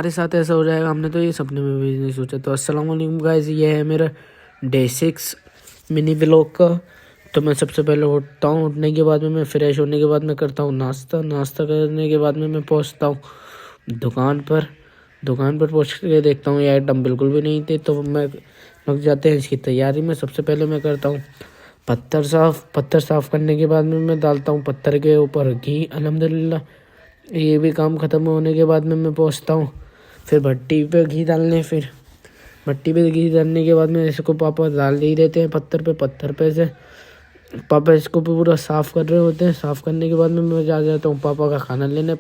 हमारे साथ ऐसा हो जाएगा, हमने तो ये सपने में भी नहीं सोचा। तो अस्सलाम वालेकुम गाइस, ये है मेरा डे 6 मिनी व्लॉग का। तो मैं सबसे पहले उठता हूँ। उठने के बाद में मैं फ्रेश होने के बाद मैं करता हूँ नाश्ता करने के बाद में मैं पहुँचता हूँ दुकान पर पहुँच के देखता हूँ ये आइटम बिल्कुल भी नहीं थे, तो मैं लग जाते हैं इसकी तैयारी में। सबसे पहले मैं करता हूँ पत्थर साफ़ करने के बाद में मैं डालता हूँ पत्थर के ऊपर घी। अल्हम्दुलिल्लाह ये भी काम ख़त्म होने के बाद में मैं पहुँचता हूँ फिर भट्टी पे घी डालने। फिर भट्टी पे घी डालने के बाद में इसको पापा डाल ही देते हैं पत्थर पे से पापा इसको पूरा साफ़ कर रहे होते हैं। साफ़ करने के बाद में मैं जा जाता हूँ पापा का खाना लेने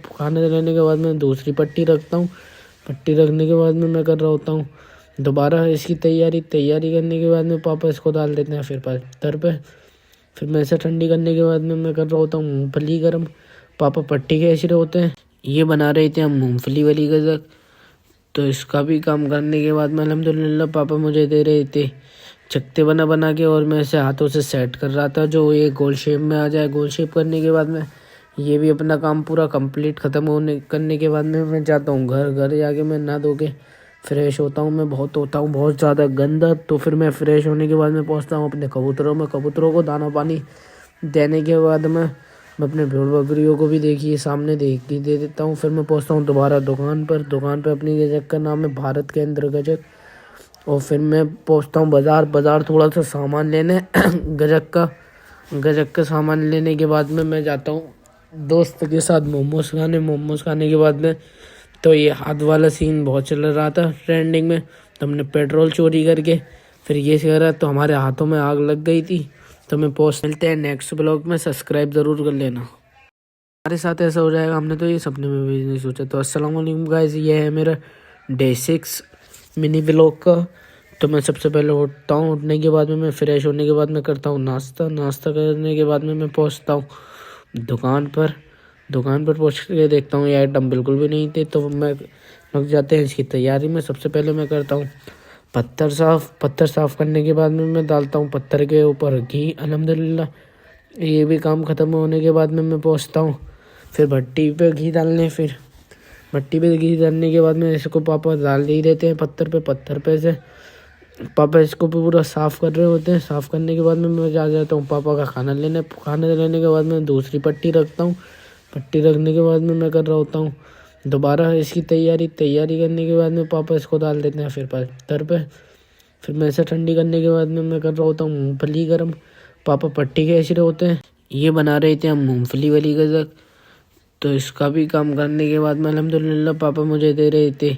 के बाद में दूसरी पट्टी रखता हूँ। पट्टी रखने के बाद में मैं कर रहा होता हूँ दोबारा इसकी तैयारी करने के बाद में पापा इसको डाल देते हैं फिर पत्थर पे। फिर मैं इसे ठंडी करने के बाद में मैं कर रहा होता हूँ मूँगफली गर्म। पापा पट्टी के ऐसे होते हैं, ये बना रहे थे हम मूँगफली वाली गज़क। तो इसका भी काम करने के बाद में अल्हम्दुलिल्लाह पापा मुझे दे रहे थे चकते बना के, और मैं इसे हाथों से सेट कर रहा था जो ये गोल शेप में आ जाए। गोल शेप करने के बाद में ये भी अपना काम पूरा कंप्लीट ख़त्म करने के बाद में मैं जाता हूँ घर जाके मैं नहा धो के फ्रेश होता हूँ। मैं बहुत ज़्यादा गंदा। तो फिर मैं फ्रेश होने के बाद में पहुँचता हूँ अपने कबूतरों को दाना पानी देने के बाद मैं अपने भेड़ बकरियों को भी देखिए सामने दे देता हूँ। फिर मैं पहुँचता हूँ दोबारा दुकान पर अपनी गज़क का नाम है भारत के अंदर गज़क। और फिर मैं पहुँचता हूँ बाज़ार थोड़ा सा सामान लेने गज़क का सामान लेने के बाद में मैं जाता हूँ दोस्त के साथ मोमोज खाने के बाद में तो ये हाथ वाला सीन बहुत चल रहा था ट्रेंडिंग में। तो हमने पेट्रोल चोरी करके फिर ये करा तो हमारे हाथों में आग लग गई थी। तो मैं पोस्ट मिलते हैं नेक्स्ट ब्लॉग में, सब्सक्राइब ज़रूर कर लेना। हमारे साथ ऐसा हो जाएगा, हमने तो ये सपने में भी नहीं सोचा। तो अस्सलाम वालेकुम गाइस, ये है मेरा डे 6 मिनी व्लॉग का। तो मैं सबसे पहले उठता हूँ। उठने के बाद में मैं फ्रेश होने के बाद मैं करता हूँ नाश्ता करने के बाद में मैं पहुँचता हूँ दुकान पर पहुँच के देखता हूँ ये आइटम बिल्कुल भी नहीं थे, तो मैं लग जाते हैं इसकी तैयारी में। सबसे पहले मैं करता हूँ पत्थर साफ़ करने के बाद में मैं डालता हूँ पत्थर के ऊपर घी। अल्हम्दुलिल्लाह ये भी काम ख़त्म होने के बाद में मैं पहुँचता हूँ फिर भट्टी पे घी डालने। फिर भट्टी पे घी डालने के बाद में इसको पापा डाल ही देते हैं पत्थर पे से पापा इसको पूरा साफ़ कर रहे होते हैं। साफ़ करने के बाद में मैं जा जाता हूँ पापा का खाना लेने के बाद में दूसरी पट्टी रखता हूँ। पट्टी रखने के बाद में मैं कर रहा होता हूँ दोबारा इसकी तैयारी करने के बाद में पापा इसको डाल देते हैं फिर पत्थर पे। फिर मैं इसे ठंडी करने के बाद में मैं कर रहा होता हूँ मूँगफली गर्म। पापा पट्टी के ऐसे होते हैं, ये बना रहे थे हम मूँगफली वाली गज़क। तो इसका भी काम करने के बाद में अल्हम्दुलिल्लाह पापा मुझे दे रहे थे